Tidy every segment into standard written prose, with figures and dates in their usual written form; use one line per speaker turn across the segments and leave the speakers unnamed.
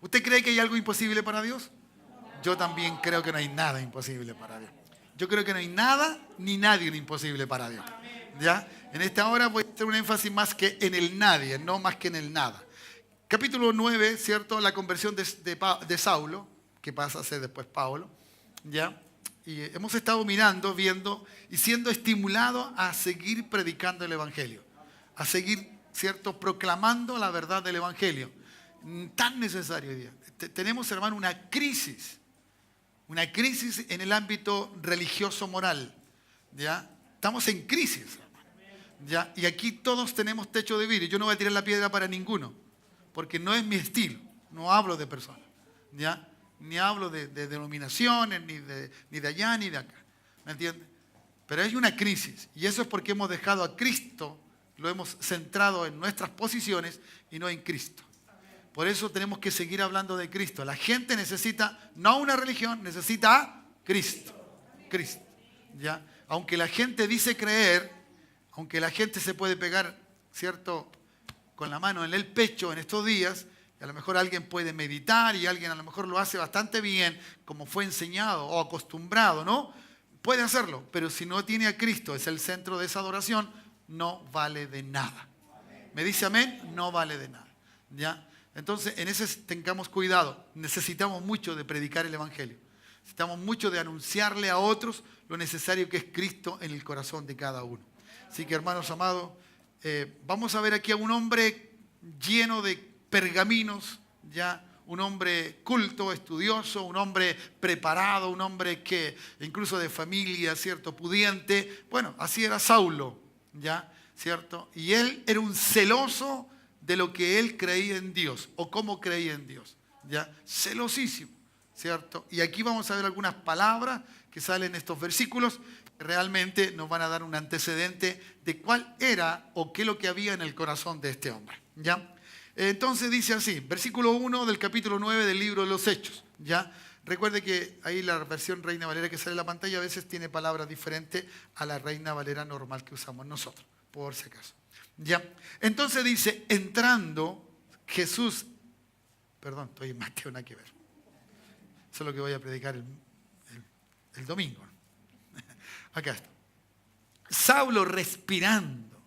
¿Usted cree que hay algo imposible para Dios? Yo también creo que no hay nada imposible para Dios. Yo creo que no hay nada ni nadie imposible para Dios. ¿Ya? En esta hora voy a hacer un énfasis más que en el nadie, no más que en el nada. Capítulo 9, ¿cierto? La conversión de Saulo, que pasa a ser después Pablo. ¿Ya? Y hemos estado mirando, viendo y siendo estimulados a seguir predicando el Evangelio. A seguir, ¿cierto? Proclamando la verdad del Evangelio. Tan necesario hoy día. Tenemos, hermano, una crisis en el ámbito religioso-moral. ¿Ya? Estamos en crisis, hermano. ¿Ya? Y aquí todos tenemos techo de vidrio. Yo no voy a tirar la piedra para ninguno, porque no es mi estilo. No hablo de personas. ¿Ya? Ni hablo de denominaciones, ni de allá, ni de acá. ¿Me entiende? Pero hay una crisis. Y eso es porque hemos dejado a Cristo, lo hemos centrado en nuestras posiciones y no en Cristo. Por eso tenemos que seguir hablando de Cristo. La gente necesita, no una religión, necesita a Cristo. Cristo. ¿Ya? Aunque la gente dice creer, aunque la gente se puede pegar, ¿cierto?, con la mano en el pecho en estos días, y a lo mejor alguien puede meditar y alguien a lo mejor lo hace bastante bien, como fue enseñado o acostumbrado, ¿no? Puede hacerlo, pero si no tiene a Cristo, es el centro de esa adoración, no vale de nada. ¿Me dice amén? No vale de nada. ¿Ya? Entonces, en ese tengamos cuidado. Necesitamos mucho de predicar el Evangelio. Necesitamos mucho de anunciarle a otros lo necesario que es Cristo en el corazón de cada uno. Así que, hermanos amados, vamos a ver aquí a un hombre lleno de pergaminos, ya, un hombre culto, estudioso, un hombre preparado, un hombre que incluso de familia, ¿cierto?, pudiente. Bueno, así era Saulo, ya, ¿cierto? Y él era un celoso de lo que él creía en Dios o cómo creía en Dios, ya, celosísimo, ¿cierto? Y aquí vamos a ver algunas palabras que salen en estos versículos que realmente nos van a dar un antecedente de cuál era o qué es lo que había en el corazón de este hombre, ¿ya? Entonces dice así, versículo 1 del capítulo 9 del libro de los Hechos, ¿ya? Recuerde que ahí la versión Reina Valera que sale en la pantalla a veces tiene palabras diferentes a la Reina Valera normal que usamos nosotros, por si acaso, ¿ya? Entonces dice, entrando Jesús, perdón, estoy en Mateo, nada que ver. Eso es lo que voy a predicar el domingo. Acá está. Saulo respirando,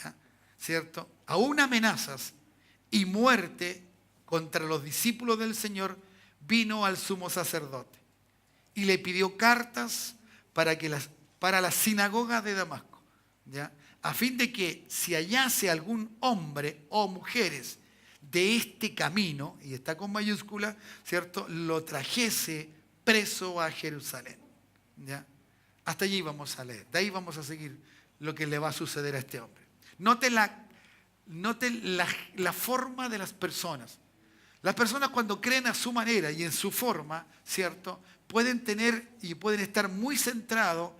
¿ya? ¿Cierto? Aún amenazas y muerte contra los discípulos del Señor, vino al sumo sacerdote y le pidió cartas para la sinagoga de Damasco, ¿ya? A fin de que si hallase algún hombre o mujeres de este camino, y está con mayúscula, ¿cierto?, lo trajese preso a Jerusalén, ¿ya? Hasta allí vamos a leer, de ahí vamos a seguir lo que le va a suceder a este hombre. Note la forma de las personas. Las personas cuando creen a su manera y en su forma, ¿cierto?, pueden tener y pueden estar muy centrados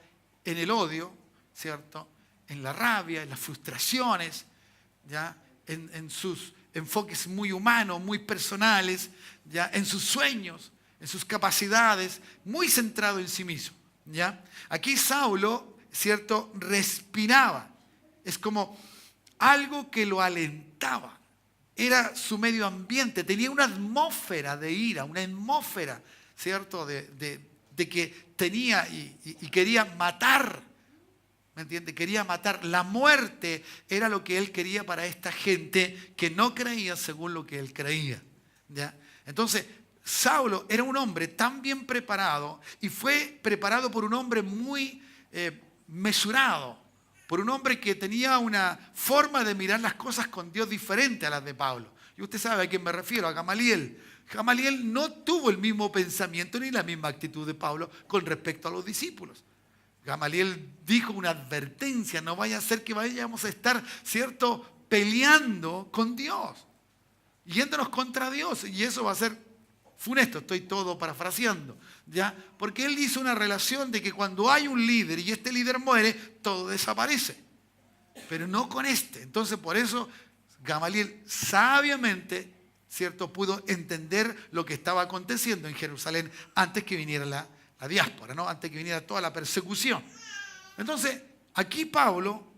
en el odio, ¿cierto?, en la rabia, en las frustraciones, ¿ya?, en sus enfoques muy humanos, muy personales, ¿ya?, en sus sueños, en sus capacidades, muy centrado en sí mismo, ¿ya? Aquí Saulo, ¿cierto?, respiraba. Es como algo que lo alentaba. Era su medio ambiente. Tenía una atmósfera de ira, una atmósfera, ¿cierto?, de que tenía y quería matar. ¿Me entiende? Quería matar. La muerte era lo que él quería para esta gente que no creía según lo que él creía, ¿ya? Entonces, Saulo era un hombre tan bien preparado y fue preparado por un hombre muy mesurado, por un hombre que tenía una forma de mirar las cosas con Dios diferente a las de Pablo. Y usted sabe a quién me refiero, a Gamaliel. Gamaliel no tuvo el mismo pensamiento ni la misma actitud de Pablo con respecto a los discípulos. Gamaliel dijo una advertencia, no vaya a ser que vayamos a estar, ¿cierto?, peleando con Dios, yéndonos contra Dios, y eso va a ser funesto, estoy todo parafraseando, ¿ya? Porque él hizo una relación de que cuando hay un líder y este líder muere, todo desaparece, pero no con este. Entonces por eso Gamaliel sabiamente, ¿cierto?, pudo entender lo que estaba aconteciendo en Jerusalén antes que viniera la diáspora, ¿no?, antes que viniera toda la persecución. Entonces aquí Pablo,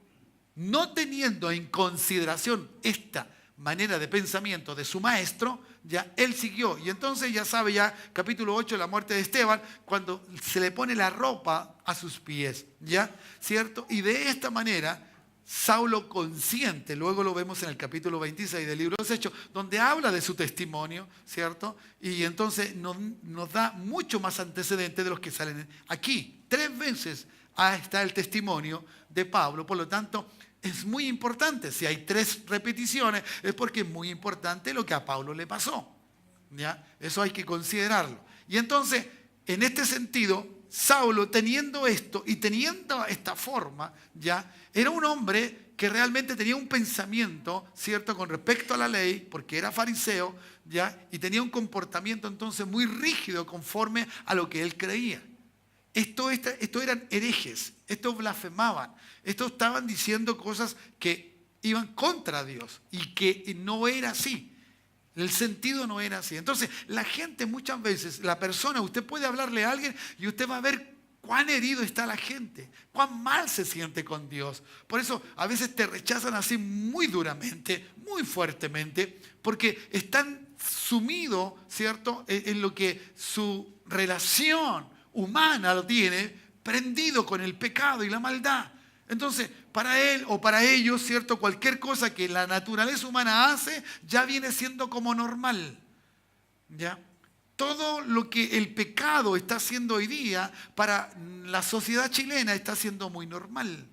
no teniendo en consideración esta manera de pensamiento de su maestro, ya él siguió. Y entonces ya sabe, ya capítulo 8, la muerte de Esteban, cuando se le pone la ropa a sus pies, ¿ya? ¿Cierto? Y de esta manera Saulo consciente, luego lo vemos en el capítulo 26 del libro de los Hechos, donde habla de su testimonio, ¿cierto? Y entonces nos da mucho más antecedentes de los que salen aquí. 3 veces está el testimonio de Pablo, por lo tanto es muy importante. Si hay 3 repeticiones es porque es muy importante lo que a Pablo le pasó, ¿ya? Eso hay que considerarlo. Y entonces, en este sentido, Saulo, teniendo esto y teniendo esta forma, ya era un hombre que realmente tenía un pensamiento, ¿cierto?, con respecto a la ley, porque era fariseo, ya, y tenía un comportamiento entonces muy rígido conforme a lo que él creía. Esto eran herejes, estos blasfemaban, estos estaban diciendo cosas que iban contra Dios y que no era así. El sentido no era así. Entonces, la gente muchas veces, la persona, usted puede hablarle a alguien y usted va a ver cuán herido está la gente, cuán mal se siente con Dios. Por eso a veces te rechazan así muy duramente, muy fuertemente, porque están sumidos, ¿cierto?, en lo que su relación humana lo tiene prendido con el pecado y la maldad. Entonces, para él o para ellos, ¿cierto?, cualquier cosa que la naturaleza humana hace ya viene siendo como normal, ¿ya? Todo lo que el pecado está haciendo hoy día para la sociedad chilena está siendo muy normal.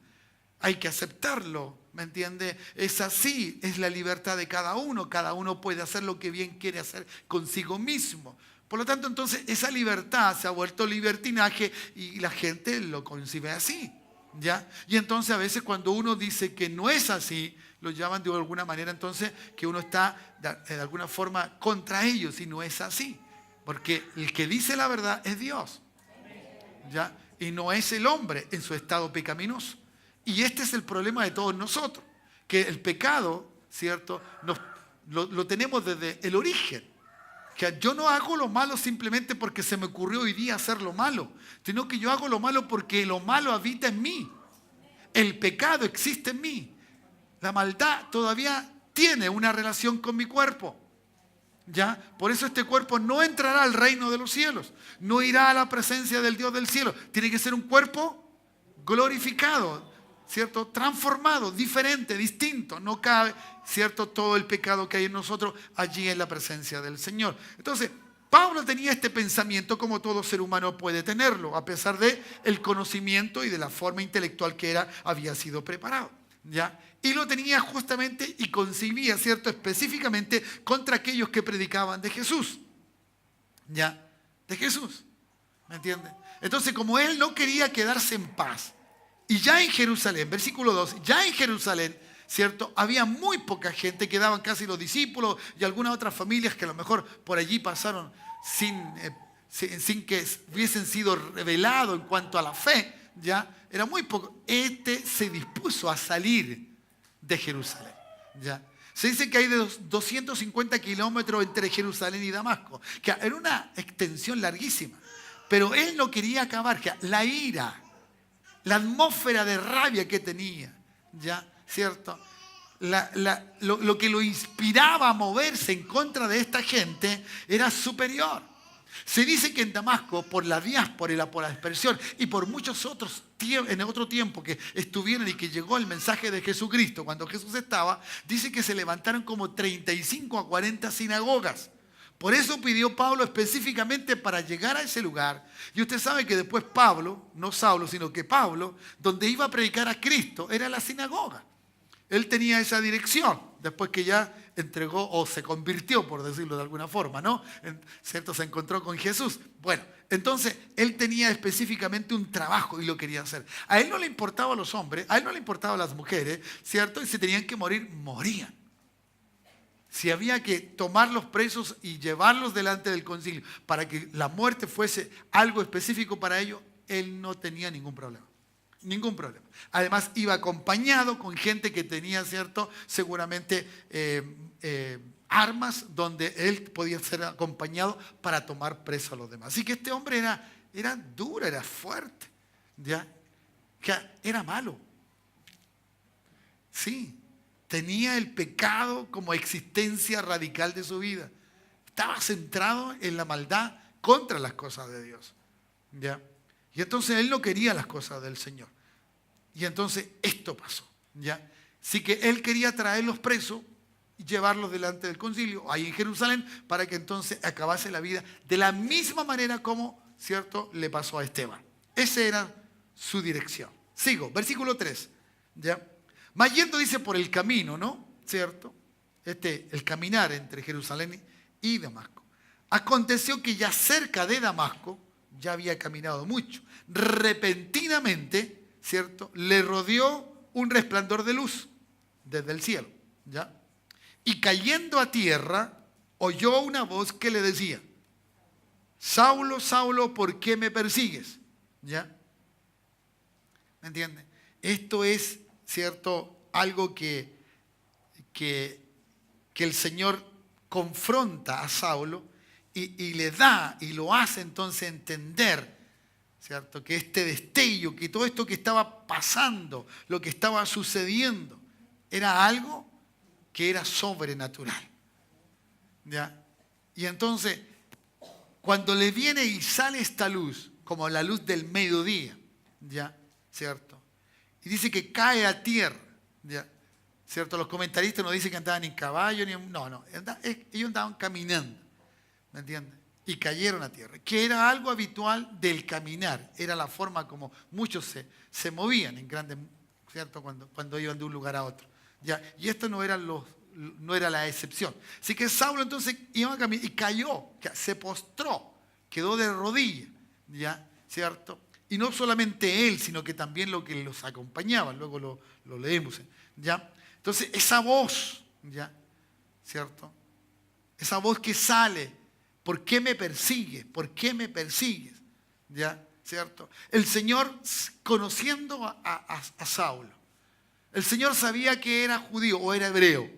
Hay que aceptarlo, ¿me entiende? Es así, es la libertad de cada uno puede hacer lo que bien quiere hacer consigo mismo. Por lo tanto, entonces, esa libertad se ha vuelto libertinaje y la gente lo concibe así, ¿ya? Y entonces a veces cuando uno dice que no es así, lo llaman de alguna manera entonces que uno está de alguna forma contra ellos y no es así. Porque el que dice la verdad es Dios, ¿ya? Y no es el hombre en su estado pecaminoso. Y este es el problema de todos nosotros, que el pecado, ¿cierto?, lo tenemos desde el origen. Que yo no hago lo malo simplemente porque se me ocurrió hoy día hacer lo malo, sino que yo hago lo malo porque lo malo habita en mí. El pecado existe en mí. La maldad todavía tiene una relación con mi cuerpo, ¿ya? Por eso este cuerpo no entrará al reino de los cielos, no irá a la presencia del Dios del cielo. Tiene que ser un cuerpo glorificado, ¿cierto?, transformado, diferente, distinto. No cabe, ¿cierto?, todo el pecado que hay en nosotros allí en la presencia del Señor. Entonces, Pablo tenía este pensamiento como todo ser humano puede tenerlo, a pesar de el conocimiento y de la forma intelectual que había sido preparado, ¿ya? Y lo tenía justamente y concibía, ¿cierto?, específicamente contra aquellos que predicaban de Jesús, ¿ya? De Jesús, ¿me entiende? Entonces, como él no quería quedarse en paz, y ya en Jerusalén, versículo 2, ya en Jerusalén, ¿cierto?, había muy poca gente, quedaban casi los discípulos y algunas otras familias que a lo mejor por allí pasaron sin que hubiesen sido revelados en cuanto a la fe, ¿ya? Era muy poco. Se dispuso a salir de Jerusalén, ¿ya? Se dice que hay de 250 kilómetros entre Jerusalén y Damasco, que era una extensión larguísima, pero él no quería acabar, que la ira, la atmósfera de rabia que tenía, ¿ya? ¿Cierto? Lo que lo inspiraba a moverse en contra de esta gente era superior. Se dice que en Damasco, por la diáspora, por la dispersión y por muchos otros en otro tiempo que estuvieron y que llegó el mensaje de Jesucristo, cuando Jesús estaba, dice que se levantaron como 35 a 40 sinagogas. Por eso pidió Pablo específicamente para llegar a ese lugar. Y usted sabe que después Pablo, no Saulo, sino que Pablo, donde iba a predicar a Cristo, era la sinagoga. Él tenía esa dirección, después que ya entregó o se convirtió, por decirlo de alguna forma, ¿no? ¿Cierto? Se encontró con Jesús. Bueno, entonces él tenía específicamente un trabajo y lo quería hacer. A él no le importaban los hombres, a él no le importaban las mujeres, ¿cierto? Y si tenían que morir, morían. Si había que tomarlos presos y llevarlos delante del concilio para que la muerte fuese algo específico para ellos, él no tenía ningún problema. Ningún problema. Además, iba acompañado con gente que tenía, ¿cierto?, seguramente armas donde él podía ser acompañado para tomar preso a los demás. Así que este hombre era duro, era fuerte, ¿ya? Que era malo. Sí, tenía el pecado como existencia radical de su vida. estaba centrado en la maldad contra las cosas de Dios. ¿Ya? Y entonces él no quería las cosas del Señor. Y entonces esto pasó. ¿Ya? Así que él quería traerlos presos y llevarlos delante del concilio, ahí en Jerusalén, para que entonces acabase la vida de la misma manera como, ¿cierto?, le pasó a Esteban. Esa era su dirección. Sigo, versículo 3. ¿Ya? Mas yendo, dice, por el camino, ¿no? ¿Cierto? El caminar entre Jerusalén y Damasco. Aconteció que ya cerca de Damasco, ya había caminado mucho, repentinamente, ¿cierto?, le rodeó un resplandor de luz desde el cielo, ¿ya? Y cayendo a tierra, oyó una voz que le decía: Saulo, Saulo, ¿por qué me persigues? ¿Ya? ¿Me entiende? Esto es, ¿cierto?, algo que el Señor confronta a Saulo y le da y lo hace entonces entender, ¿cierto?, que este destello, que todo esto que estaba pasando, lo que estaba sucediendo, era algo que era sobrenatural. ¿Ya? Y entonces, cuando le viene y sale esta luz, como la luz del mediodía, ¿ya? ¿Cierto? Y dice que cae a tierra, ¿ya? ¿Cierto? Los comentaristas no dicen que andaban en caballo, no, ellos andaban caminando, ¿me entiendes? Y cayeron a tierra, que era algo habitual del caminar, era la forma como muchos se movían en grandes, ¿cierto? Cuando iban de un lugar a otro. ¿Ya? Y esto no era la excepción. Así que Saulo entonces iba a caminar y cayó, se postró, quedó de rodillas, ¿ya? ¿Cierto? Y no solamente él, sino que también lo que los acompañaba, luego lo leemos, ¿ya? Entonces esa voz, ¿ya? ¿Cierto? Esa voz que sale: ¿por qué me persigues? ¿Por qué me persigues? ¿Ya? ¿Cierto? El Señor, conociendo a Saulo, el Señor sabía que era judío o era hebreo.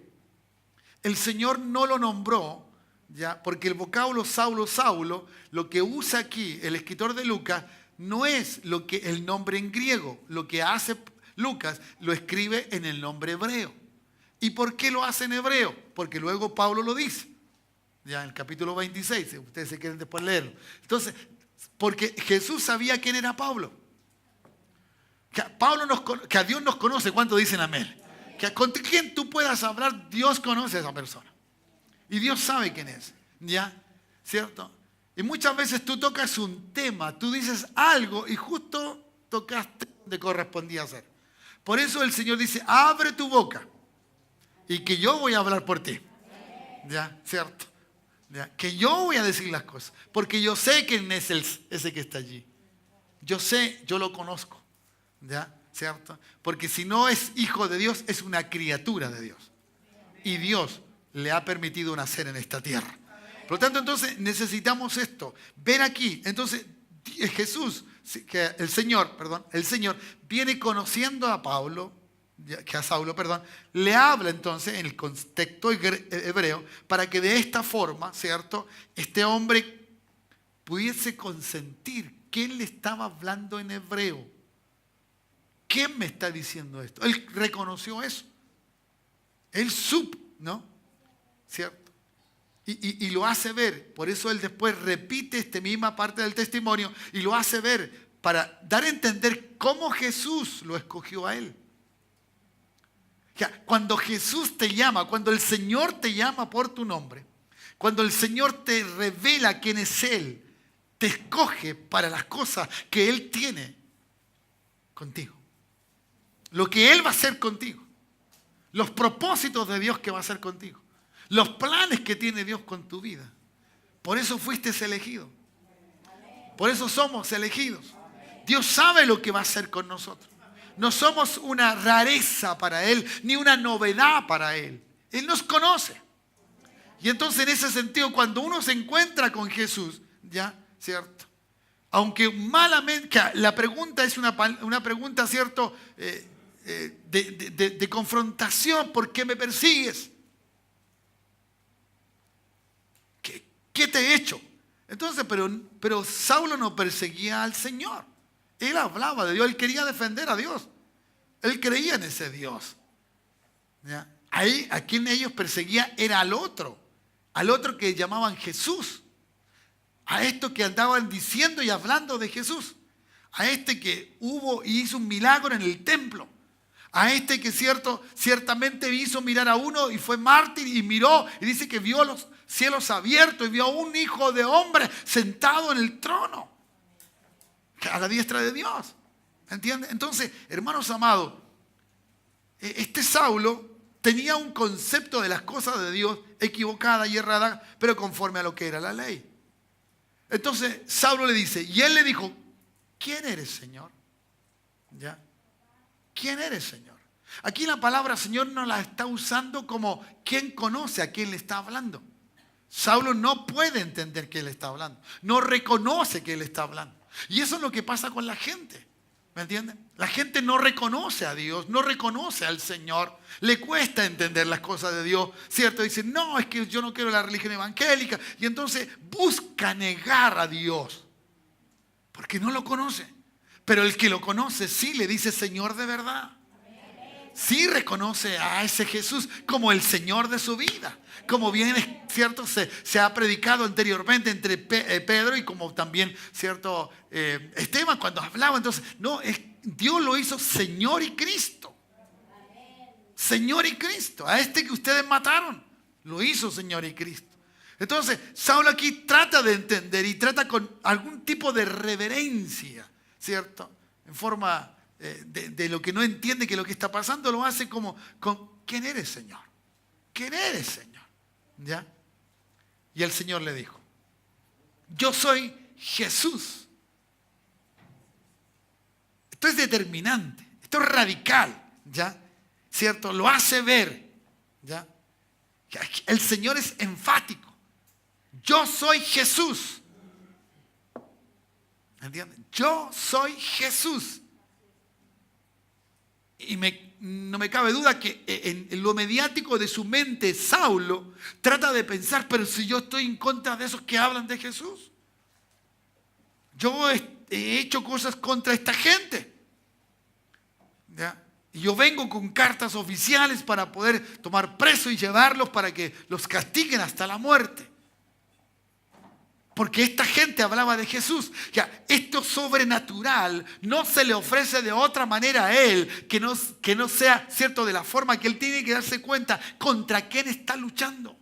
El Señor no lo nombró, ¿ya? Porque el vocablo Saulo, Saulo, lo que usa aquí el escritor de Lucas, no es lo que el nombre en griego. Lo que hace Lucas lo escribe en el nombre hebreo. ¿Y por qué lo hace en hebreo? Porque luego Pablo lo dice, ya en el capítulo 26, si ustedes se quieren después leerlo. Entonces, porque Jesús sabía quién era Pablo. Que a Dios nos conoce. ¿Cuánto dicen amén? Que con quien tú puedas hablar, Dios conoce a esa persona. Y Dios sabe quién es. ¿Ya? ¿Cierto? Y muchas veces tú tocas un tema, tú dices algo y justo tocaste donde correspondía ser. Por eso el Señor dice: abre tu boca y que yo voy a hablar por ti. ¿Ya? ¿Cierto? ¿Ya? Que yo voy a decir las cosas. Porque yo sé quién es ese que está allí. Yo sé, yo lo conozco. ¿Ya? ¿Cierto? Porque si no es hijo de Dios, es una criatura de Dios. Y Dios le ha permitido nacer en esta tierra. Por lo tanto, entonces necesitamos esto. Ver aquí. Entonces, Jesús, el Señor viene conociendo a Saulo, le habla entonces en el contexto hebreo para que de esta forma, ¿cierto?, este hombre pudiese consentir que él le estaba hablando en hebreo. ¿Quién me está diciendo esto? Él reconoció eso. Él supo, ¿no? ¿Cierto? Y lo hace ver. Por eso él después repite esta misma parte del testimonio y lo hace ver para dar a entender cómo Jesús lo escogió a él. Cuando Jesús te llama, cuando el Señor te llama por tu nombre, cuando el Señor te revela quién es Él, te escoge para las cosas que Él tiene contigo. Lo que Él va a hacer contigo. Los propósitos de Dios que va a hacer contigo. Los planes que tiene Dios con tu vida. Por eso fuiste elegido. Por eso somos elegidos. Dios sabe lo que va a hacer con nosotros. No somos una rareza para Él, ni una novedad para Él. Él nos conoce. Y entonces en ese sentido, cuando uno se encuentra con Jesús, ¿ya? ¿Cierto? Aunque malamente, la pregunta es una pregunta, ¿cierto?, de confrontación. ¿Por qué me persigues? ¿Qué te he hecho? Entonces, pero Saulo no perseguía al Señor. Él hablaba de Dios, él quería defender a Dios. Él creía en ese Dios. ¿Ya? Ahí, a quien ellos perseguían era al otro, al otro que llamaban Jesús, a esto que andaban diciendo y hablando de Jesús, a este que hubo y hizo un milagro en el templo, a este que ciertamente hizo mirar a uno y fue mártir y miró y dice que vio los cielos abiertos y vio a un hijo de hombre sentado en el trono, a la diestra de Dios. ¿Entienden? Entonces, hermanos amados, este Saulo tenía un concepto de las cosas de Dios equivocada y errada, pero conforme a lo que era la ley. Entonces, Saulo le dice, y él le dijo, ¿quién eres, Señor? ¿Ya? ¿Quién eres, Señor? Aquí la palabra Señor no la está usando como quien conoce a quién le está hablando. Saulo no puede entender que él está hablando. No reconoce que él está hablando. Y eso es lo que pasa con la gente. ¿Me entienden? La gente no reconoce a Dios, no reconoce al Señor. Le cuesta entender las cosas de Dios, ¿cierto? Dice, no, es que yo no quiero la religión evangélica. Y entonces busca negar a Dios, porque no lo conoce. Pero el que lo conoce sí le dice Señor de verdad. Sí reconoce a ese Jesús como el Señor de su vida. Como bien es cierto, se ha predicado anteriormente entre Pedro y como también cierto Esteban cuando hablaba. Entonces, no, Dios lo hizo Señor y Cristo. Señor y Cristo. A este que ustedes mataron, lo hizo Señor y Cristo. Entonces, Saulo aquí trata de entender y trata con algún tipo de reverencia, ¿cierto? En forma de lo que no entiende que lo que está pasando, lo hace como con ¿quién eres, Señor? ¿Quién eres, Señor? ¿Ya? Y el Señor le dijo, yo soy Jesús. Esto es determinante, esto es radical, ¿ya? ¿Cierto? Lo hace ver, ¿ya? El Señor es enfático. Yo soy Jesús. ¿Entienden? Yo soy Jesús. Y no me cabe duda que en lo mediático de su mente, Saulo trata de pensar, pero si yo estoy en contra de esos que hablan de Jesús. Yo he hecho cosas contra esta gente. ¿Ya? Y yo vengo con cartas oficiales para poder tomar preso y llevarlos para que los castiguen hasta la muerte. Porque esta gente hablaba de Jesús. Ya, esto sobrenatural no se le ofrece de otra manera a él que no sea cierto de la forma que él tiene que darse cuenta contra quién está luchando,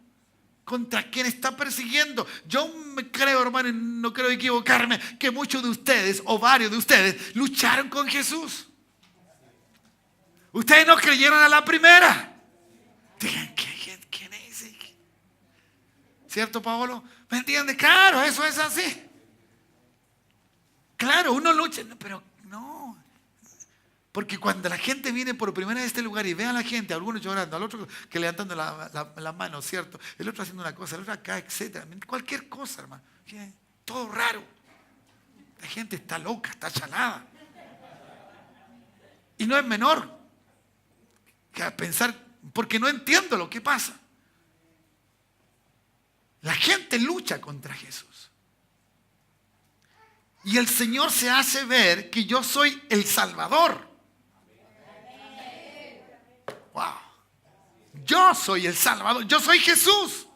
contra quién está persiguiendo. Yo me creo, hermano, y no creo equivocarme, que muchos de ustedes o varios de ustedes lucharon con Jesús. Ustedes no creyeron a la primera. Digan, ¿quién es ese? ¿Cierto, Pablo? ¿Me entiendes? Claro, eso es así. Claro, uno lucha, pero no. Porque cuando la gente viene por primera vez a este lugar y ve a la gente, algunos llorando, al otro que levantando la mano, ¿cierto? El otro haciendo una cosa, el otro acá, etc. Cualquier cosa, hermano. Todo raro. La gente está loca, está chalada. Y no es menor que pensar, porque no entiendo lo que pasa. La gente lucha contra Jesús. Y el Señor se hace ver que yo soy el Salvador. Wow. Yo soy el Salvador. Yo soy Jesús.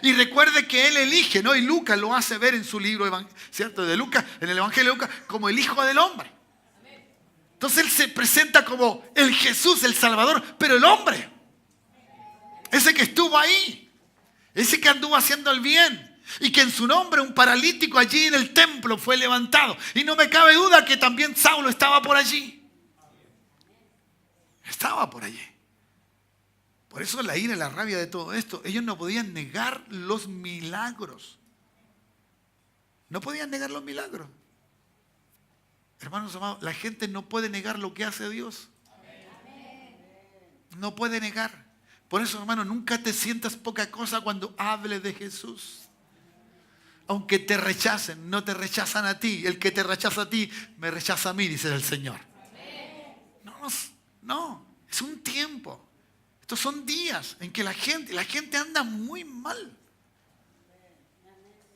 Y recuerde que Él elige, ¿no? Y Lucas lo hace ver en su libro, ¿cierto? De Lucas, en el Evangelio de Lucas, como el Hijo del Hombre. Entonces Él se presenta como el Jesús, el Salvador, pero el hombre. Ese que estuvo ahí. Ese que anduvo haciendo el bien y que en su nombre un paralítico allí en el templo fue levantado. Y no me cabe duda que también Saulo estaba por allí. Estaba por allí. Por eso la ira y la rabia de todo esto. Ellos no podían negar los milagros. No podían negar los milagros. Hermanos amados, la gente no puede negar lo que hace Dios. No puede negar. Por eso, hermano, nunca te sientas poca cosa cuando hable de Jesús. Aunque te rechacen, no te rechazan a ti. El que te rechaza a ti, me rechaza a mí, dice el Señor. No, es un tiempo. Estos son días en que la gente anda muy mal.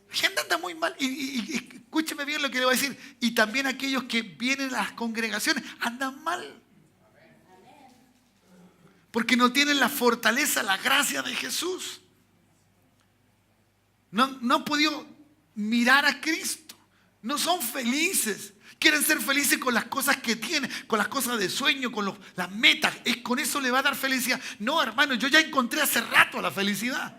La gente anda muy mal. Y escúcheme bien lo que le voy a decir. Y también aquellos que vienen a las congregaciones andan mal. Porque no tienen la fortaleza, la gracia de Jesús. No han podido mirar a Cristo. No son felices. Quieren ser felices con las cosas que tienen, con las cosas de sueño, con las metas. Con eso le va a dar felicidad. No, hermano, yo ya encontré hace rato la felicidad.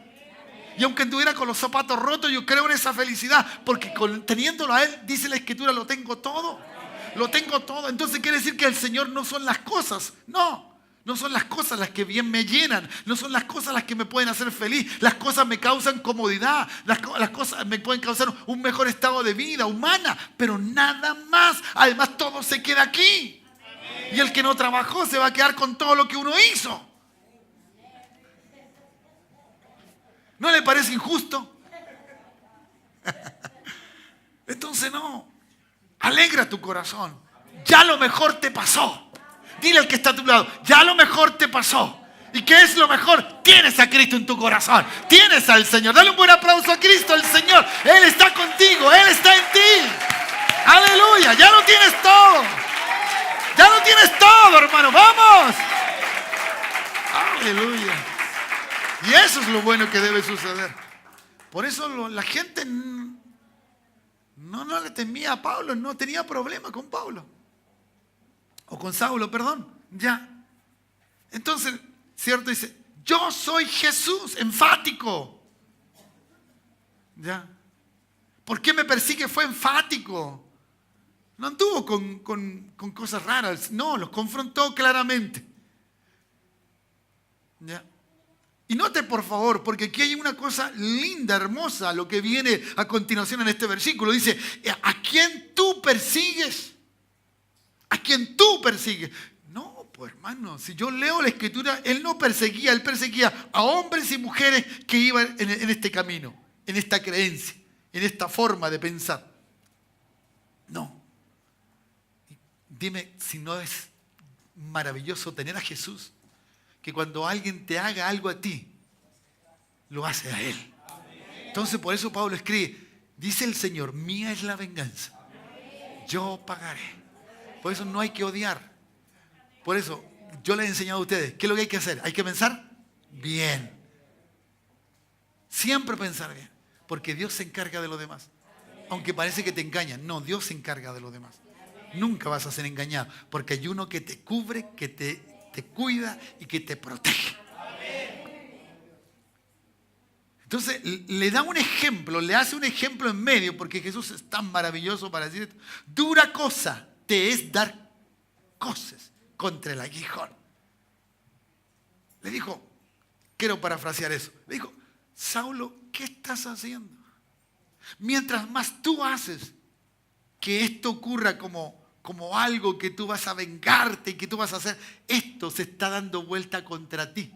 Y aunque anduviera con los zapatos rotos, yo creo en esa felicidad. Porque teniéndolo a Él, dice la Escritura, lo tengo todo. Lo tengo todo. Entonces quiere decir que el Señor no son las cosas. No son las cosas las que bien me llenan. No son las cosas las que me pueden hacer feliz. Las cosas me causan comodidad. Las cosas me pueden causar un mejor estado de vida humana. Pero nada más. Además todo se queda aquí. Y el que no trabajó se va a quedar con todo lo que uno hizo. ¿No le parece injusto? Entonces no. Alegra tu corazón. Ya lo mejor te pasó. Dile al que está a tu lado, ya lo mejor te pasó. ¿Y qué es lo mejor? Tienes a Cristo en tu corazón. Tienes al Señor. Dale un buen aplauso a Cristo, el Señor. Él está contigo. Él está en ti. Aleluya. Ya lo tienes todo. Ya lo tienes todo, hermano. ¡Vamos! Aleluya. Y eso es lo bueno que debe suceder. Por eso la gente no le temía a Pablo. No tenía problema con Pablo. O con Saulo, perdón. Ya. Entonces, ¿cierto? Dice, yo soy Jesús, enfático. Ya. ¿Por qué me persigue? Fue enfático. No anduvo con cosas raras. No, los confrontó claramente. Ya. Y note por favor, porque aquí hay una cosa linda, hermosa, lo que viene a continuación en este versículo. Dice, ¿a quién tú persigues? ¿A quién tú persigues? No, pues hermano, si yo leo la Escritura, Él no perseguía, Él perseguía a hombres y mujeres que iban en este camino, en esta creencia, en esta forma de pensar. No. Dime si no es maravilloso tener a Jesús, que cuando alguien te haga algo a ti, lo hace a Él. Entonces por eso Pablo escribe, dice el Señor, mía es la venganza, yo pagaré. Por eso no hay que odiar. Por eso yo les he enseñado a ustedes, ¿qué es lo que hay que hacer? Hay que pensar bien. Siempre pensar bien, porque Dios se encarga de lo demás. Aunque parece que te engañan, no, Dios se encarga de lo demás. Nunca vas a ser engañado, porque hay uno que te cubre, que te cuida y que te protege. Entonces le da un ejemplo, le hace un ejemplo en medio, porque Jesús es tan maravilloso para decir esto. Dura cosa te es dar coces contra el aguijón. Le dijo, quiero parafrasear eso, le dijo, Saulo, ¿qué estás haciendo? Mientras más tú haces que esto ocurra como algo que tú vas a vengarte y que tú vas a hacer, esto se está dando vuelta contra ti.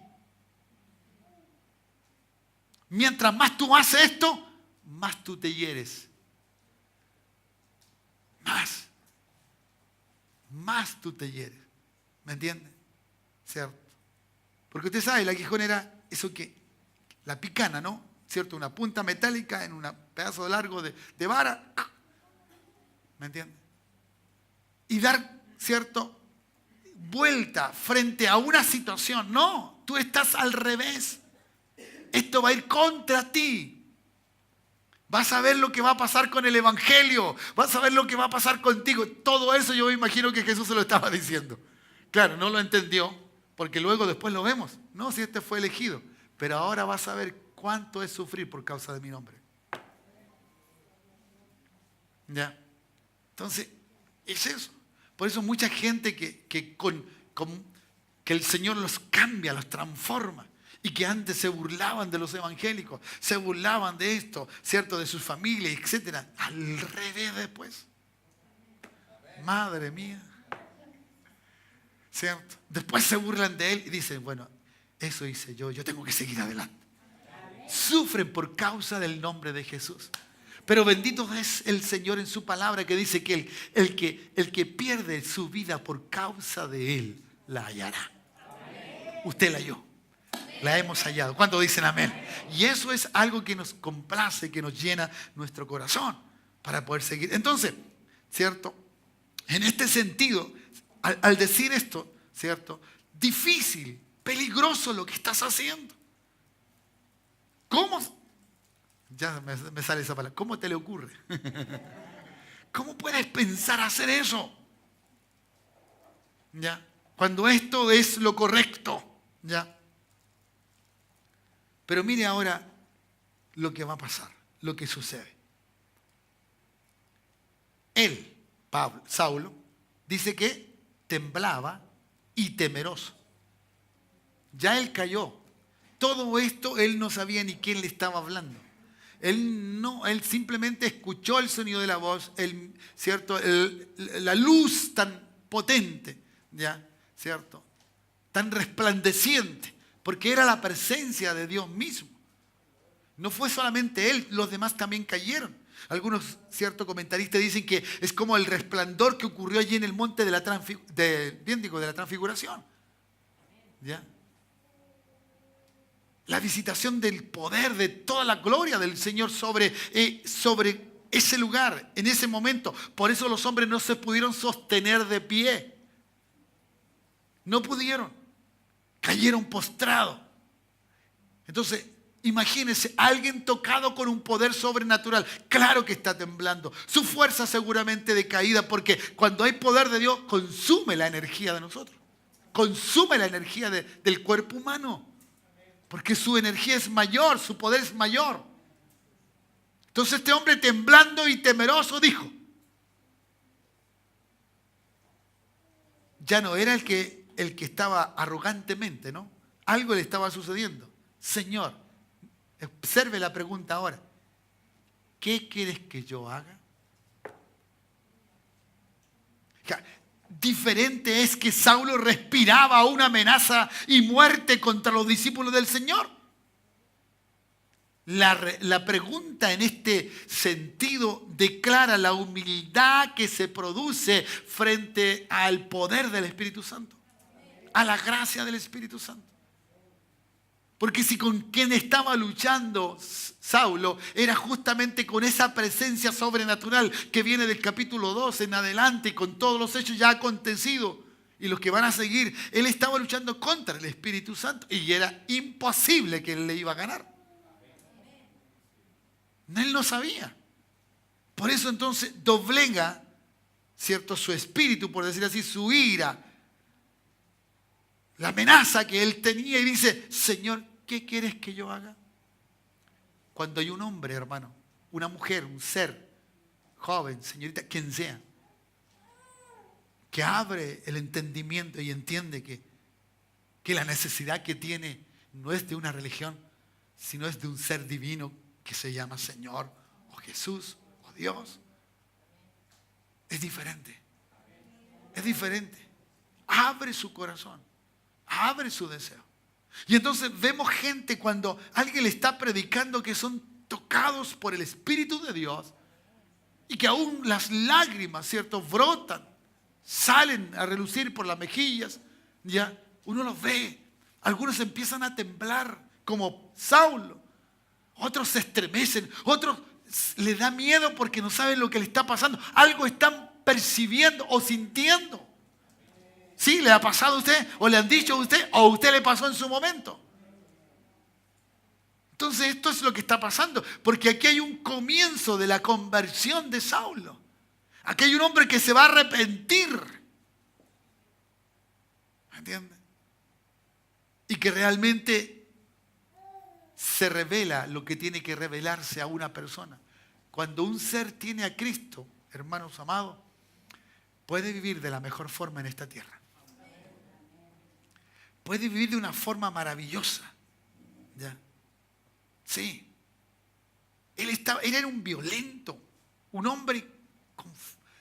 Mientras más tú haces esto, más tú te hieres. Más tú te hieres. ¿Me entienden? ¿Cierto? Porque usted sabe, el aguijón era eso que, la picana, ¿no? ¿Cierto? Una punta metálica en un pedazo largo de vara. ¿Me entienden? Y dar, ¿cierto? Vuelta frente a una situación. No, tú estás al revés. Esto va a ir contra ti. Vas a ver lo que va a pasar con el Evangelio. Vas a ver lo que va a pasar contigo. Todo eso yo me imagino que Jesús se lo estaba diciendo. Claro, no lo entendió, porque luego después lo vemos. No, si este fue elegido. Pero ahora vas a ver cuánto es sufrir por causa de mi nombre. ¿Ya? Entonces, es eso. Por eso mucha gente que el Señor los cambia, los transforma. Y que antes se burlaban de los evangélicos, se burlaban de esto, ¿cierto? De sus familias, etc. Al revés después. Madre mía. ¿Cierto? Después se burlan de él y dicen, bueno, eso hice yo tengo que seguir adelante. Sufren por causa del nombre de Jesús. Pero bendito es el Señor en su palabra que dice que el que pierde su vida por causa de Él, la hallará. Usted la halló. La hemos hallado. ¿Cuántos dicen amén? Y eso es algo que nos complace, que nos llena nuestro corazón para poder seguir. Entonces, ¿cierto? En este sentido, al decir esto, ¿cierto? Difícil, peligroso lo que estás haciendo. ¿Cómo? Ya me sale esa palabra. ¿Cómo te le ocurre? ¿Cómo puedes pensar hacer eso? ¿Ya? Cuando esto es lo correcto. ¿Ya? Pero mire ahora lo que va a pasar, lo que sucede. Él, Saulo, dice que temblaba y temeroso. Ya él cayó. Todo esto él no sabía ni quién le estaba hablando. Él simplemente escuchó el sonido de la voz, ¿cierto? La luz tan potente, ¿ya? ¿Cierto? Tan resplandeciente, porque era la presencia de Dios mismo. No fue solamente él, los demás también cayeron. Algunos, ciertos comentaristas dicen que es como el resplandor que ocurrió allí en el monte de la transfiguración. ¿Ya? La visitación del poder, de toda la gloria del Señor sobre ese lugar, en ese momento. Por eso los hombres no se pudieron sostener de pie. No pudieron. Cayeron postrados. Entonces, imagínense, alguien tocado con un poder sobrenatural. Claro que está temblando. Su fuerza seguramente decaída, porque cuando hay poder de Dios, consume la energía de nosotros. Consume la energía del cuerpo humano. Porque su energía es mayor, su poder es mayor. Entonces este hombre, temblando y temeroso, dijo. Ya no era el que estaba arrogantemente, ¿no? Algo le estaba sucediendo. Señor, observe la pregunta ahora. ¿Qué quieres que yo haga? Diferente es que Saulo respiraba una amenaza y muerte contra los discípulos del Señor. La pregunta en este sentido declara la humildad que se produce frente al poder del Espíritu Santo, a la gracia del Espíritu Santo. Porque si con quien estaba luchando Saulo era justamente con esa presencia sobrenatural que viene del capítulo 2 en adelante, y con todos los hechos ya acontecidos y los que van a seguir, él estaba luchando contra el Espíritu Santo y era imposible que él le iba a ganar. Él no sabía. Por eso entonces doblega, ¿cierto?, su espíritu, por decir así, su ira, la amenaza que él tenía, y dice, Señor, ¿qué quieres que yo haga? Cuando hay un hombre, hermano, una mujer, un ser, joven, señorita, quien sea, que abre el entendimiento y entiende que la necesidad que tiene no es de una religión, sino es de un ser divino que se llama Señor, o Jesús, o Dios. Es diferente. Es diferente. Abre su corazón. Abre su deseo. Y entonces vemos gente cuando alguien le está predicando que son tocados por el Espíritu de Dios y que aún las lágrimas, ¿cierto?, brotan, salen a relucir por las mejillas. Ya, uno los ve. Algunos empiezan a temblar como Saulo. Otros se estremecen. Otros les da miedo porque no saben lo que le está pasando. Algo están percibiendo o sintiendo. ¿Sí? ¿Le ha pasado a usted? ¿O le han dicho a usted? ¿O a usted le pasó en su momento? Entonces esto es lo que está pasando. Porque aquí hay un comienzo de la conversión de Saulo. Aquí hay un hombre que se va a arrepentir. ¿Me entiende? Y que realmente se revela lo que tiene que revelarse a una persona. Cuando un ser tiene a Cristo, hermanos amados, puede vivir de la mejor forma en esta tierra. Puede vivir de una forma maravillosa. ¿Ya? Sí. Él era un violento, un hombre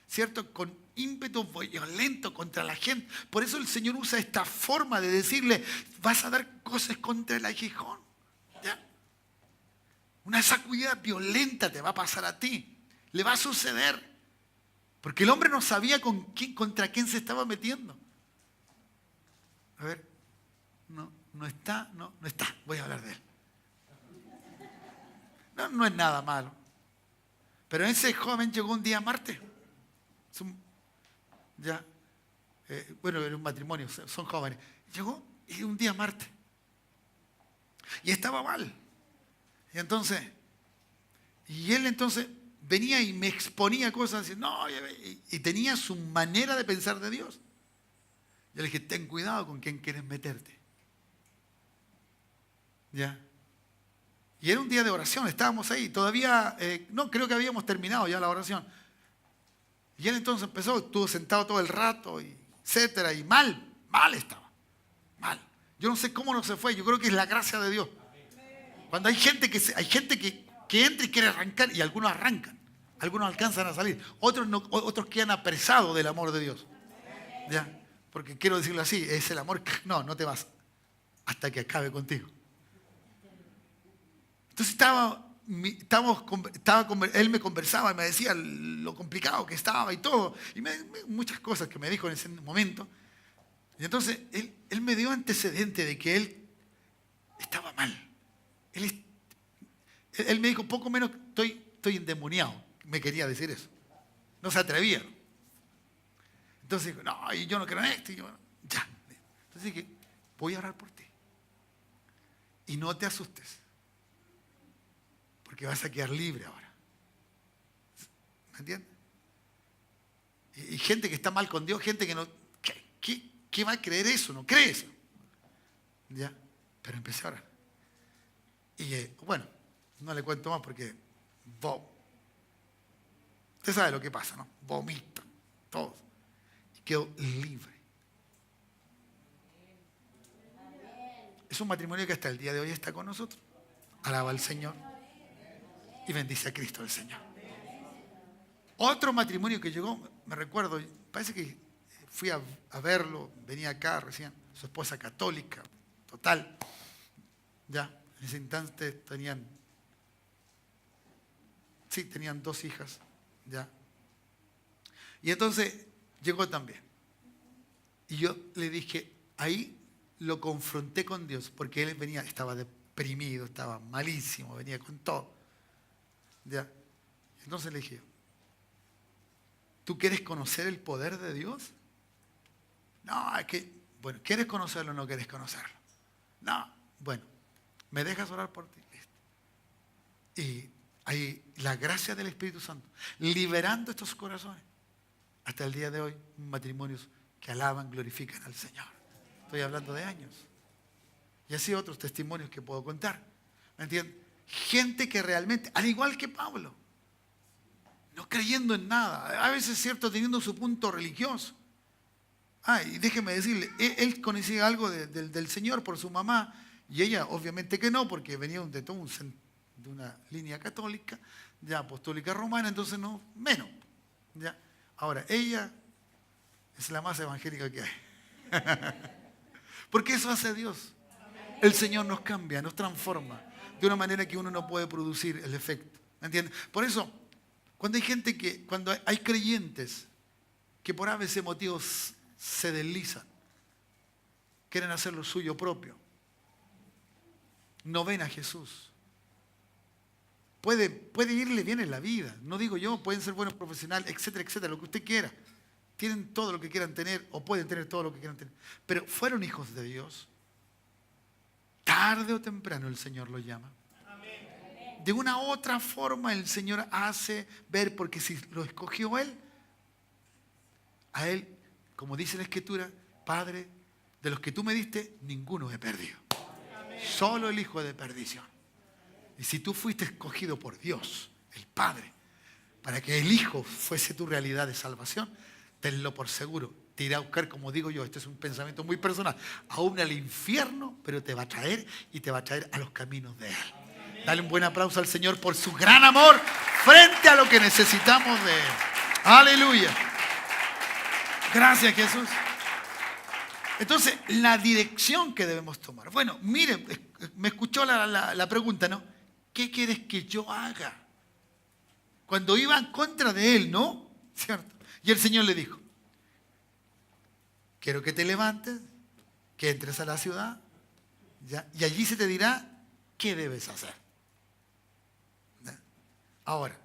¿cierto?, con ímpetu violento contra la gente. Por eso el Señor usa esta forma de decirle, vas a dar cosas contra el aguijón. ¿Ya? Una sacudida violenta te va a pasar a ti. Le va a suceder. Porque el hombre no sabía contra quién se estaba metiendo. A ver. No está. Voy a hablar de él. No es nada malo. Pero ese joven llegó un día a Marte. Bueno, era un matrimonio, son jóvenes. Llegó y un día a Marte. Y estaba mal. Y entonces Y él entonces venía y me exponía cosas, no, y tenía su manera de pensar de Dios. Yo le dije, ten cuidado con quién quieres meterte. ¿Ya? Y era un día de oración, estábamos ahí, todavía, no, creo que habíamos terminado ya la oración. Y él entonces empezó, estuvo sentado todo el rato, y etcétera, y mal estaba, mal. Yo no sé cómo no se fue, yo creo que es la gracia de Dios. Cuando hay gente que entra y quiere arrancar, y algunos arrancan, algunos alcanzan a salir, otros, no, otros quedan apresados del amor de Dios. ¿Ya? Porque quiero decirlo así, es el amor, no te vas hasta que acabe contigo. Entonces él me conversaba y me decía lo complicado que estaba y todo, y muchas cosas que me dijo en ese momento. Y entonces él me dio antecedente de que él estaba mal. Él me dijo, poco menos estoy endemoniado. Me quería decir eso. No se atrevía. Entonces dijo, no, y yo no creo en esto. Y yo, ya. Entonces dije, voy a orar por ti. Y no te asustes. Porque vas a quedar libre ahora. ¿Me entiendes? Y gente que está mal con Dios, gente que no... ¿Qué va a creer eso? No cree eso. ¿Ya? Pero empecé a orar. Y bueno, no le cuento más porque usted sabe lo que pasa, ¿no? Vomita, todo. Y quedó libre. Es un matrimonio que hasta el día de hoy está con nosotros. Alaba al Señor y bendice a Cristo el Señor. Otro matrimonio que llegó, me recuerdo, parece que fui a verlo, venía acá recién, su esposa católica, total. Ya, en ese instante tenían 2 hijas, ya. Y entonces llegó también. Y yo le dije, ahí lo confronté con Dios, porque él estaba deprimido, estaba malísimo, venía con todo. Ya. Entonces le dije, ¿tú quieres conocer el poder de Dios? No, es que, bueno, ¿quieres conocerlo o no quieres conocerlo? No, bueno, ¿me dejas orar por ti? Y hay la gracia del Espíritu Santo, liberando estos corazones. Hasta el día de hoy, matrimonios que alaban, glorifican al Señor. Estoy hablando de años. Y así otros testimonios que puedo contar. ¿Me entienden? Gente que realmente, al igual que Pablo, no creyendo en nada, a veces es cierto, teniendo su punto religioso. Y déjeme decirle, él conocía algo del Señor por su mamá, y ella obviamente que no, porque venía de una línea católica, ya apostólica romana, entonces no, menos. ¿Ya? Ahora, ella es la más evangélica que hay. Porque eso hace Dios. El Señor nos cambia, nos transforma, de una manera que uno no puede producir el efecto. ¿Me entiendes? Por eso, cuando hay creyentes que por a veces motivos se deslizan, quieren hacer lo suyo propio, no ven a Jesús. Puede irle bien en la vida, no digo yo, pueden ser buenos profesionales, etcétera, etcétera, lo que usted quiera. Tienen todo lo que quieran tener o pueden tener todo lo que quieran tener. Pero fueron hijos de Dios. Tarde o temprano el Señor los llama. De una u otra forma el Señor hace ver, porque si lo escogió Él, a Él, como dice la Escritura, Padre, de los que tú me diste, ninguno he perdido. Solo el hijo de perdición. Y si tú fuiste escogido por Dios, el Padre, para que el Hijo fuese tu realidad de salvación, tenlo por seguro. Te irá a buscar, como digo yo, este es un pensamiento muy personal, aún al infierno, pero te va a traer y te va a traer a los caminos de Él. Dale un buen aplauso al Señor por su gran amor frente a lo que necesitamos de Él. Aleluya. Gracias, Jesús. Entonces, la dirección que debemos tomar. Bueno, mire, me escuchó la pregunta, ¿no? ¿Qué quieres que yo haga? Cuando iba en contra de él, ¿no? ¿Cierto? Y el Señor le dijo, quiero que te levantes, que entres a la ciudad, ¿ya? Y allí se te dirá qué debes hacer. ¿Ya? Ahora,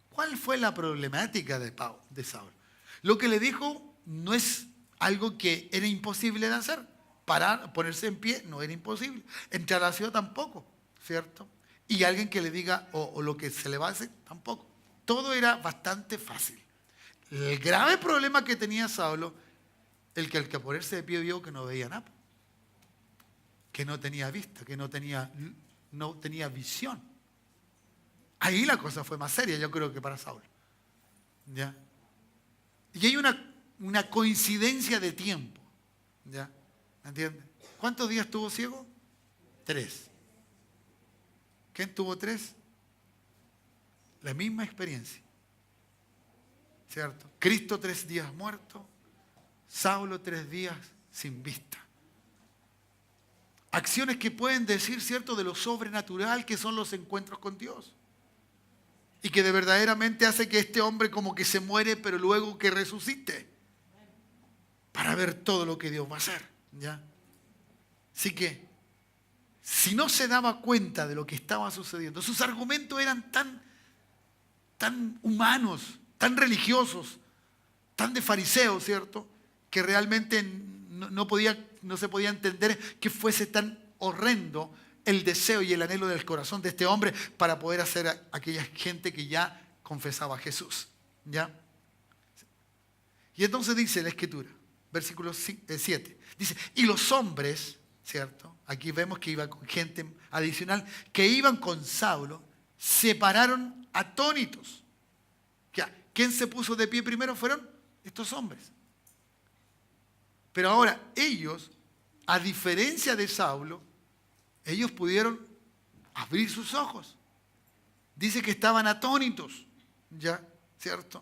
¿cuál fue la problemática de Saúl? Lo que le dijo no es algo que era imposible de hacer. Parar, ponerse en pie, no era imposible. Entrar a la ciudad tampoco, ¿cierto? y alguien que le diga o lo que se le va a hacer, tampoco. Todo era bastante fácil. El grave problema que tenía Saulo, el que al que ponerse de pie vio que no veía nada, que no tenía vista, que no tenía visión. Ahí la cosa fue más seria, yo creo, que para Saulo. ¿Ya? Y hay una coincidencia de tiempo. ¿Ya? ¿Me entiendes? ¿Cuántos días estuvo ciego? 3. ¿Quién tuvo 3? La misma experiencia. ¿Cierto? Cristo 3 días muerto, Saulo 3 días sin vista. Acciones que pueden decir, ¿cierto?, de lo sobrenatural que son los encuentros con Dios. Y que de verdaderamente hace que este hombre como que se muere, pero luego que resucite. Para ver todo lo que Dios va a hacer. ¿Ya? Así que, si no se daba cuenta de lo que estaba sucediendo, sus argumentos eran tan humanos, tan religiosos, tan de fariseos, ¿cierto?, que realmente no se podía entender que fuese tan horrendo el deseo y el anhelo del corazón de este hombre para poder hacer a aquella gente que ya confesaba a Jesús. ¿Ya? Y entonces dice la Escritura, versículo 7, dice, y los hombres, ¿cierto? Aquí vemos que iba con gente adicional, que iban con Saulo, se pararon atónitos. ¿Quién se puso de pie primero? Fueron estos hombres. Pero ahora ellos, a diferencia de Saulo, ellos pudieron abrir sus ojos. Dice que estaban atónitos, ¿ya? ¿Cierto?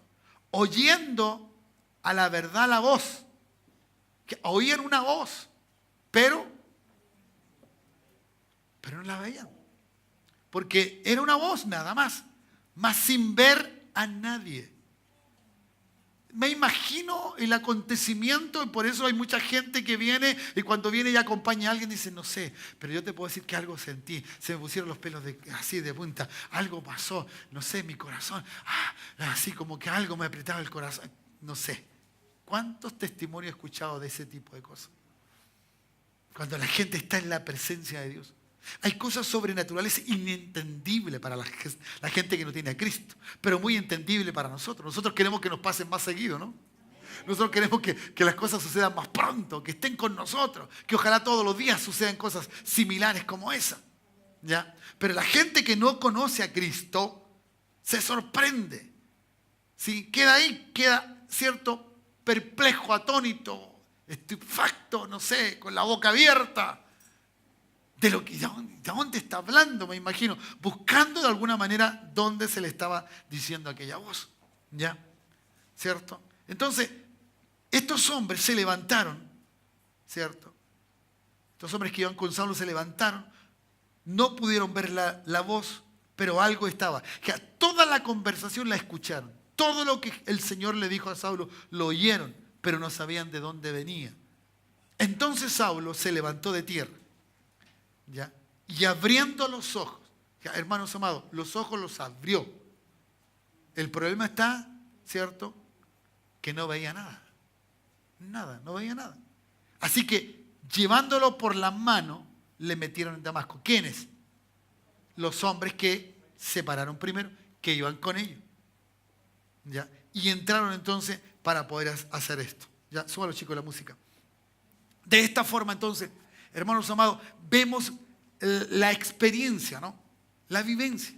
Oyendo a la verdad la voz. Que oían una voz, pero no la veían. Porque era una voz nada más sin ver a nadie. Me imagino el acontecimiento y por eso hay mucha gente que viene y cuando viene y acompaña a alguien dice, no sé, pero yo te puedo decir que algo sentí, se me pusieron los pelos así de punta, algo pasó, no sé, mi corazón, así como que algo me apretaba el corazón, no sé. ¿Cuántos testimonios he escuchado de ese tipo de cosas? Cuando la gente está en la presencia de Dios. Hay cosas sobrenaturales inentendibles para la gente que no tiene a Cristo, pero muy entendible para nosotros. Nosotros queremos que nos pasen más seguido, ¿no? Nosotros queremos que las cosas sucedan más pronto, que estén con nosotros, que ojalá todos los días sucedan cosas similares como esa. ¿Ya? Pero la gente que no conoce a Cristo se sorprende. ¿Sí? Queda ahí, queda cierto perplejo, atónito, estupefacto, no sé, con la boca abierta. De dónde está hablando, me imagino, buscando de alguna manera dónde se le estaba diciendo aquella voz. ¿Ya? ¿Cierto? Entonces, estos hombres se levantaron, ¿cierto? Estos hombres que iban con Saulo se levantaron, no pudieron ver la voz, pero algo estaba. Que toda la conversación la escucharon. Todo lo que el Señor le dijo a Saulo lo oyeron, pero no sabían de dónde venía. Entonces Saulo se levantó de tierra. ¿Ya? Y abriendo los ojos, hermanos amados, los ojos los abrió. El problema está, ¿cierto?, que no veía nada. No veía nada. Así que, llevándolo por la mano, le metieron en Damasco. ¿Quiénes? Los hombres que se pararon primero, que iban con ellos. ¿Ya? Y entraron entonces para poder hacer esto. Ya, súbalo, chicos, la música. De esta forma, entonces, hermanos amados, vemos la experiencia, ¿no? La vivencia.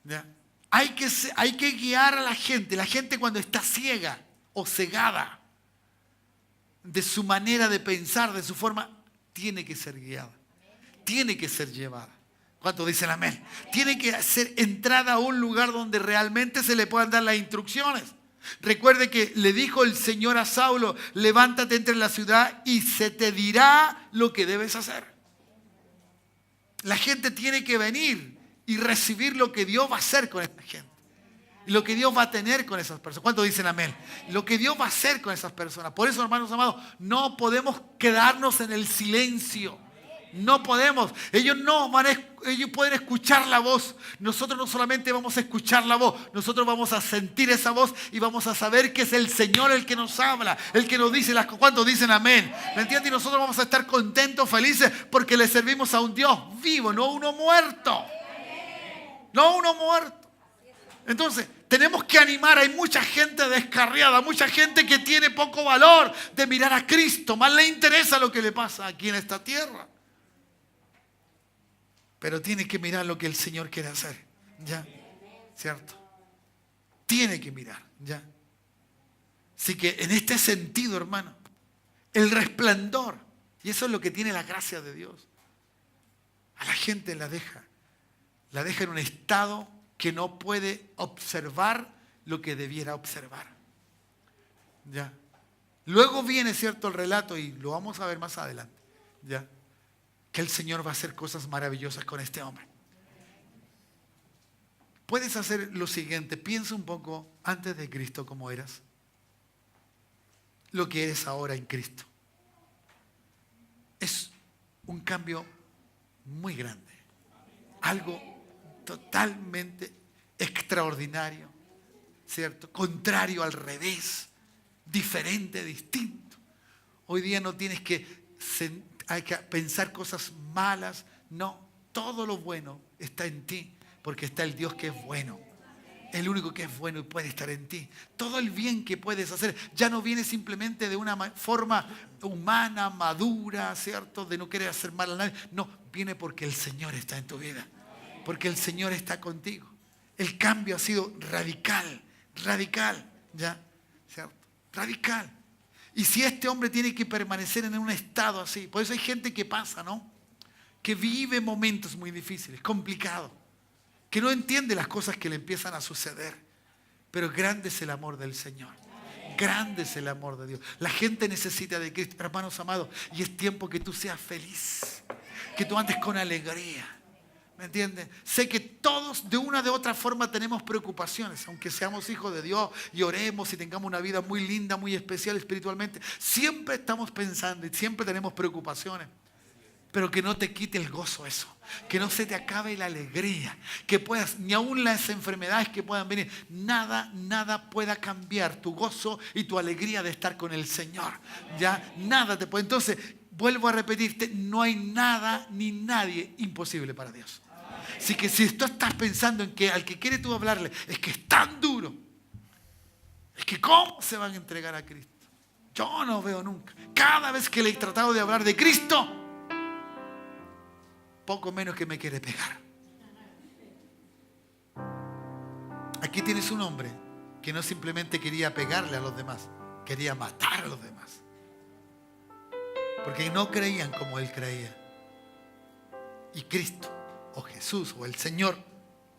¿Ya? Hay que guiar a la gente. La gente cuando está ciega o cegada de su manera de pensar, de su forma, tiene que ser guiada. Tiene que ser llevada. ¿Cuántos dicen amén? Tiene que ser entrada a un lugar donde realmente se le puedan dar las instrucciones. Recuerde que le dijo el Señor a Saulo, levántate entre la ciudad y se te dirá lo que debes hacer. La gente tiene que venir y recibir lo que Dios va a hacer con esta gente. Y lo que Dios va a tener con esas personas. ¿Cuántos dicen amén? Lo que Dios va a hacer con esas personas. Por eso, hermanos amados, no podemos quedarnos en el silencio. No podemos. Ellos pueden escuchar la voz. Nosotros no solamente vamos a escuchar la voz, nosotros vamos a sentir esa voz y vamos a saber que es el Señor el que nos habla, el que nos dice las cosas. ¿Cuántos dicen amén? ¿Me entiendes? Y nosotros vamos a estar contentos, felices, porque le servimos a un Dios vivo, no uno muerto. No uno muerto. Entonces, tenemos que animar. Hay mucha gente descarriada, mucha gente que tiene poco valor de mirar a Cristo. Más le interesa lo que le pasa aquí en esta tierra. Pero tiene que mirar lo que el Señor quiere hacer. ¿Ya? ¿Cierto? Tiene que mirar. ¿Ya? Así que en este sentido, hermano, el resplandor, y eso es lo que tiene la gracia de Dios, a la gente la deja en un estado que no puede observar lo que debiera observar. ¿Ya? Luego viene, cierto, el relato, y lo vamos a ver más adelante. ¿Ya? Que el Señor va a hacer cosas maravillosas con este hombre. Puedes hacer lo siguiente. Piensa un poco antes de Cristo cómo eras. Lo que eres ahora en Cristo. Es un cambio muy grande. Algo totalmente extraordinario, ¿cierto? Contrario, al revés, diferente, distinto. Hoy día no tienes hay que pensar cosas malas. No, todo lo bueno está en ti, porque está el Dios que es bueno. El único que es bueno y puede estar en ti. Todo el bien que puedes hacer ya no viene simplemente de una forma humana, madura, ¿cierto? De no querer hacer mal a nadie. No, viene porque el Señor está en tu vida. Porque el Señor está contigo. El cambio ha sido radical, ¿ya? ¿Cierto? Radical. Y si este hombre tiene que permanecer en un estado así, por eso hay gente que pasa, ¿no? Que vive momentos muy difíciles, complicados, que no entiende las cosas que le empiezan a suceder. Pero grande es el amor del Señor. Grande es el amor de Dios. La gente necesita de Cristo, hermanos amados, y es tiempo que tú seas feliz, que tú andes con alegría. ¿Me entiendes? Sé que todos de una de otra forma tenemos preocupaciones, aunque seamos hijos de Dios y oremos y tengamos una vida muy linda, muy especial espiritualmente. Siempre estamos pensando y siempre tenemos preocupaciones. Pero que no te quite el gozo eso. Que no se te acabe la alegría. Que puedas, ni aun las enfermedades que puedan venir, nada pueda cambiar tu gozo y tu alegría de estar con el Señor. Ya, nada te puede. Entonces, vuelvo a repetirte, no hay nada ni nadie imposible para Dios. Así que si tú estás pensando en que al que quiere tú hablarle es que es tan duro, es que ¿cómo se van a entregar a Cristo? Yo no veo nunca. Cada vez que le he tratado de hablar de Cristo, poco menos que me quiere pegar. Aquí tienes un hombre que no simplemente quería pegarle a los demás, quería matar a los demás. Porque no creían como él creía. Y Cristo, o Jesús, o el Señor,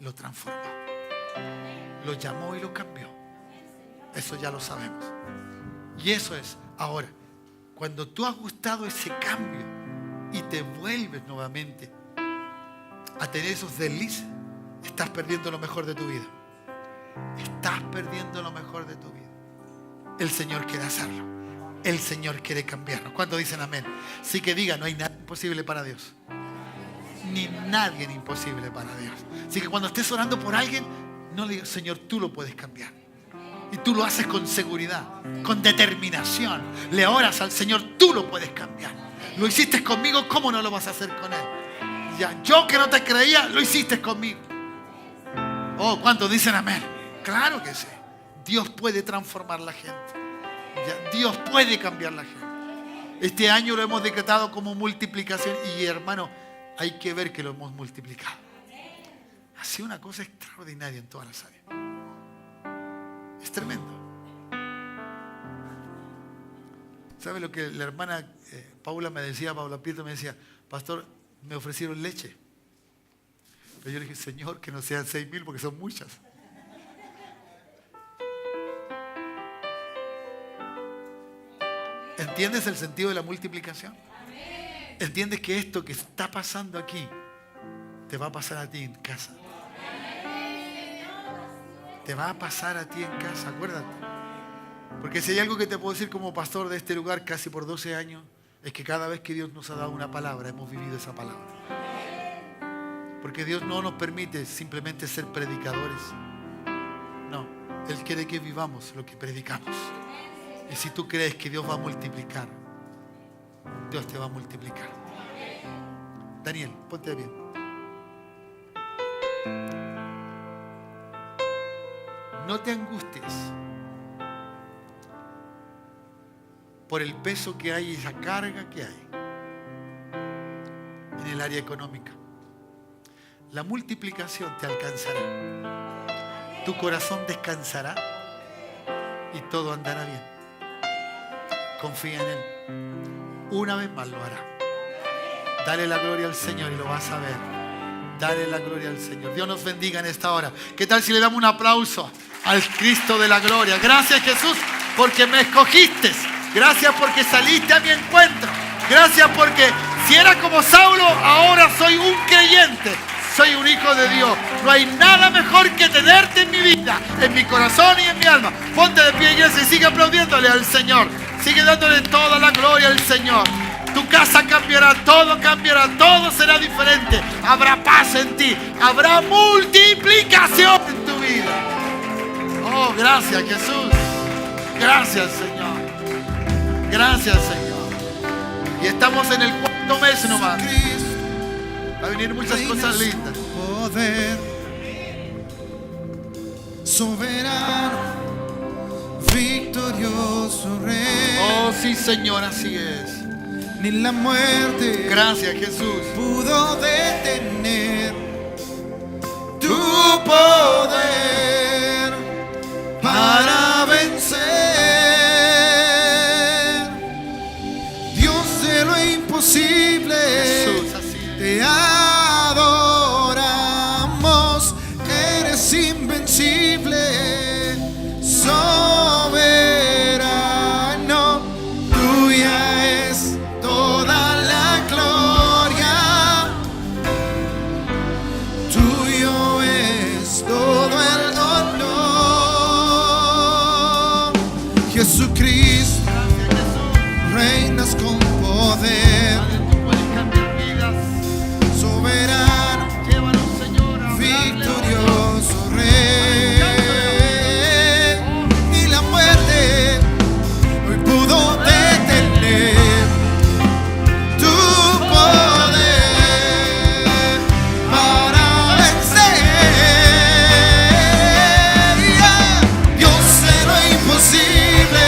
lo transformó. Lo llamó y lo cambió. Eso ya lo sabemos. Y eso es, ahora, cuando tú has gustado ese cambio y te vuelves nuevamente a tener esos deslices, estás perdiendo lo mejor de tu vida. Estás perdiendo lo mejor de tu vida. El Señor quiere hacerlo. El Señor quiere cambiarnos. ¿Cuántos dicen amén? Sí, que diga, no hay nada imposible para Dios. Ni nadie es imposible para Dios. Así que cuando estés orando por alguien, no le digas, Señor, tú lo puedes cambiar. Y tú lo haces con seguridad, con determinación. Le oras al Señor, tú lo puedes cambiar. Lo hiciste conmigo, ¿cómo no lo vas a hacer con Él? Ya, yo que no te creía, lo hiciste conmigo. Oh, ¿cuántos dicen amén? Claro que sí. Dios puede transformar la gente. Ya, Dios puede cambiar la gente. Este año lo hemos decretado como multiplicación. Y hermano, hay que ver que lo hemos multiplicado. Ha sido una cosa extraordinaria en todas las áreas. Es tremendo. ¿Sabe lo que la hermana Paula Pietro me decía? Pastor, me ofrecieron leche. Pero yo le dije, Señor, que no sean 6,000 porque son muchas. ¿Entiendes el sentido de la multiplicación? ¿Entiendes que esto que está pasando aquí te va a pasar a ti en casa? Te va a pasar a ti en casa, acuérdate. Porque si hay algo que te puedo decir como pastor de este lugar casi por 12 años, es que cada vez que Dios nos ha dado una palabra, hemos vivido esa palabra. Porque Dios no nos permite simplemente ser predicadores. No, Él quiere que vivamos lo que predicamos. Y si tú crees que Dios va a multiplicar, Dios te va a multiplicar. Daniel, ponte bien. No te angusties por el peso que hay y esa carga que hay en el área económica. La multiplicación te alcanzará. Tu corazón descansará y todo andará bien. Confía en Él. Una vez más lo hará. Dale la gloria al Señor y lo vas a ver. Dale la gloria al Señor. Dios nos bendiga en esta hora. ¿Qué tal si le damos un aplauso al Cristo de la gloria? Gracias, Jesús, porque me escogiste. Gracias porque saliste a mi encuentro. Gracias porque si era como Saulo, ahora soy un creyente. Soy un hijo de Dios. No hay nada mejor que tenerte en mi vida, en mi corazón y en mi alma. Ponte de pie, iglesia, y sigue aplaudiéndole al Señor. Sigue dándole toda la gloria al Señor. Tu casa cambiará, todo será diferente. Habrá paz en ti, habrá multiplicación en tu vida. Oh, gracias, Jesús. Gracias, Señor. Gracias, Señor. Y estamos en el 4º mes nomás. Va a venir muchas cosas lindas.
Poder soberano, victorioso Rey.
Oh, sí, Señor, así es.
Ni la muerte,
gracias, Jesús,
pudo detener tu poder para vencer. Dios de lo imposible,
Jesús, así es.
Te adoramos, eres invencible, soberano, tuya es toda la gloria, tuyo es todo el honor. Jesucristo, reinas con poder, soberano, victorioso Rey. Ni la muerte hoy pudo detener tu poder para vencer. Dios de lo imposible,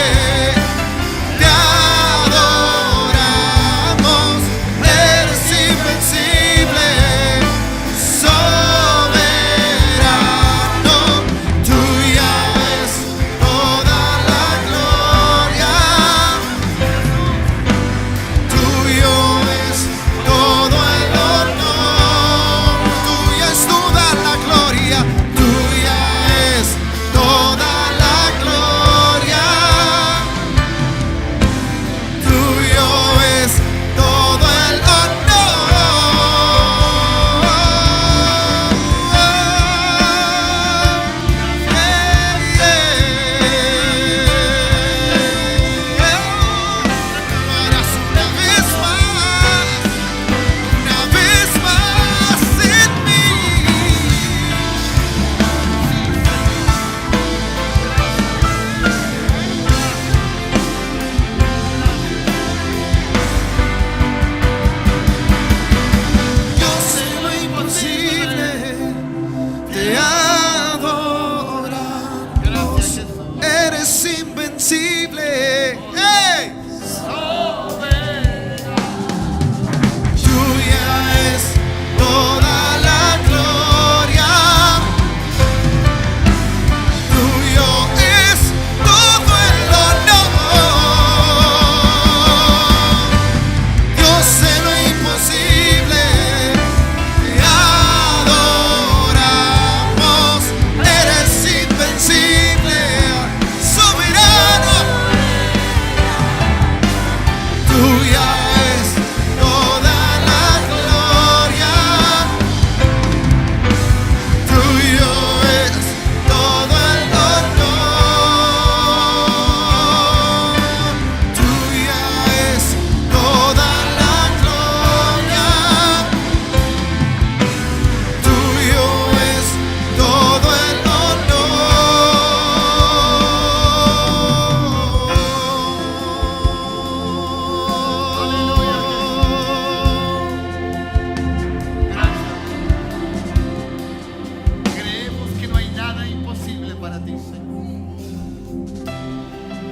para ti, Señor.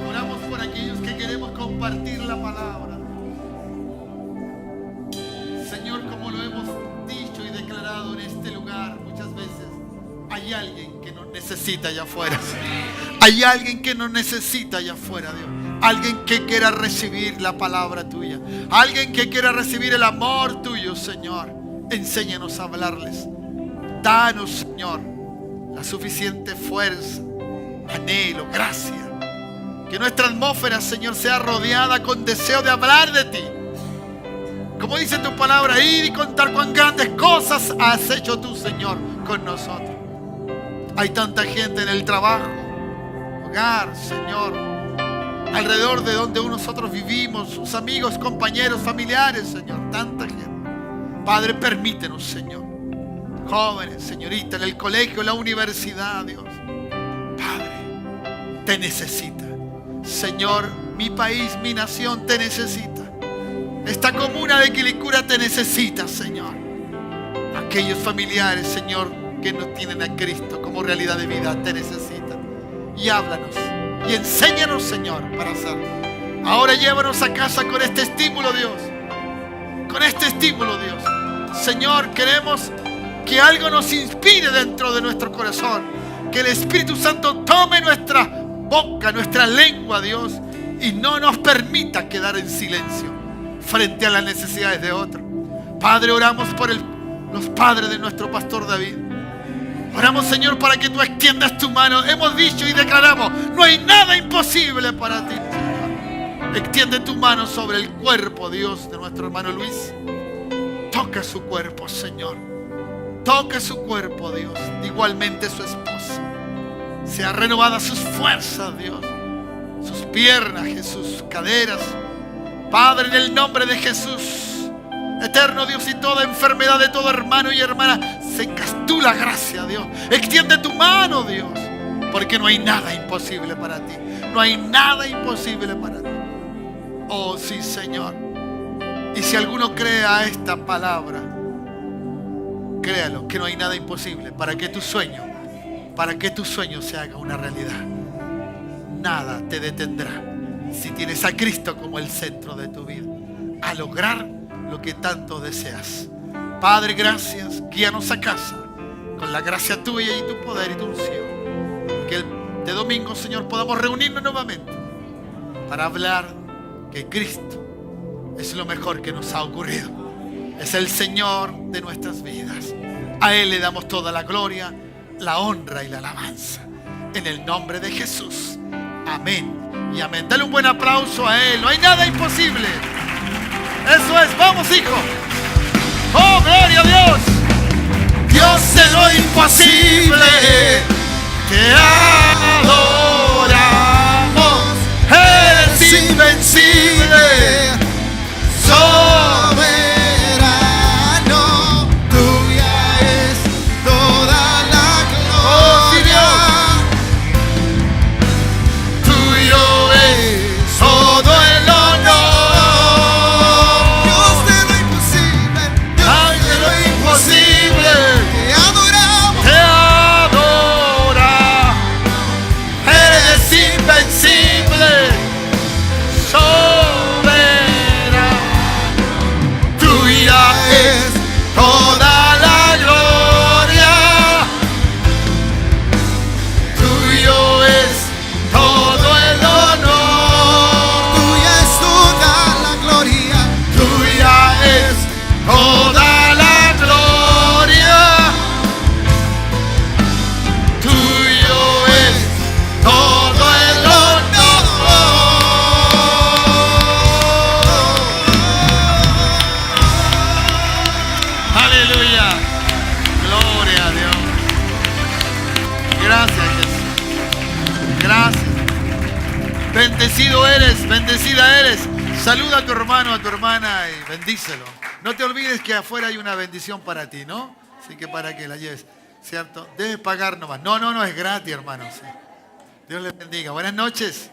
Oramos por aquellos que queremos compartir la palabra. Señor, como lo hemos dicho y declarado en este lugar muchas veces, hay alguien que nos necesita allá afuera. Hay alguien que nos necesita allá afuera, Dios. Alguien que quiera recibir la palabra tuya. Alguien que quiera recibir el amor tuyo, Señor. Enséñanos a hablarles. Danos, Señor, la suficiente fuerza, anhelo, gracia. Que nuestra atmósfera, Señor, sea rodeada con deseo de hablar de ti. Como dice tu palabra, ir y contar cuán grandes cosas has hecho tú, Señor, con nosotros. Hay tanta gente en el trabajo, hogar, Señor, alrededor de donde nosotros vivimos, sus amigos, compañeros, familiares, Señor, tanta gente. Padre, permítenos, Señor, jóvenes, señorita, en el colegio, en la universidad, Dios. Padre, te necesita. Señor, mi país, mi nación te necesita. Esta comuna de Quilicura te necesita, Señor. Aquellos familiares, Señor, que no tienen a Cristo como realidad de vida, te necesitan. Y háblanos y enséñanos, Señor, para hacerlo. Ahora llévanos a casa con este estímulo, Dios. Con este estímulo, Dios. Señor, queremos que algo nos inspire dentro de nuestro corazón. Que el Espíritu Santo tome nuestra boca, nuestra lengua, Dios, y no nos permita quedar en silencio frente a las necesidades de otros. Padre, oramos por los padres de nuestro pastor David. Oramos, Señor, para que tú extiendas tu mano. Hemos dicho y declaramos, no hay nada imposible para ti, Señor. Extiende tu mano sobre el cuerpo, Dios, de nuestro hermano Luis. Toca su cuerpo, Señor. Toca su cuerpo, Dios. Igualmente su esposa. Sea renovada sus fuerzas, Dios. Sus piernas, Jesús, sus caderas. Padre, en el nombre de Jesús. Eterno Dios, y toda enfermedad de todo hermano y hermana, secas tú la gracia, Dios. Extiende tu mano, Dios, porque no hay nada imposible para ti. No hay nada imposible para ti. Oh, sí, Señor. Y si alguno cree a esta palabra, créalo, que no hay nada imposible para que tu sueño se haga una realidad. Nada te detendrá si tienes a Cristo como el centro de tu vida, a lograr lo que tanto deseas. Padre, gracias. Guíanos a casa con la gracia tuya y tu poder y tu unción. Que de domingo, Señor, podamos reunirnos nuevamente para hablar que Cristo es lo mejor que nos ha ocurrido. Es el Señor de nuestras vidas. A Él le damos toda la gloria, la honra y la alabanza. En el nombre de Jesús. Amén y amén. Dale un buen aplauso a Él. No hay nada imposible. Eso es, vamos, hijo. Oh, gloria a Dios. Dios es lo imposible. Te adoramos. Eres invencible.
Soberano, tuya es toda la gloria.
Tuyo es todo el honor.
Dios de lo imposible, Dios de lo imposible. Te adoramos,
Te adora. Eres invencible. Soberano. Tuya es toda la gloria. Tuyo es todo el honor.
tuya es toda la gloria.
Tuya es toda la gloria. Tuyo es todo el honor. Aleluya. Gloria a Dios. Gracias, Jesús. Gracias. Bendecido eres, bendecida eres. Saluda a tu hermano, a tu hermana y bendícelo. No te olvides que afuera hay una bendición para ti, ¿no? Así que para que la lleves, ¿cierto? Debes pagar nomás. No, es gratis, hermano. Sí. Dios les bendiga. Buenas noches.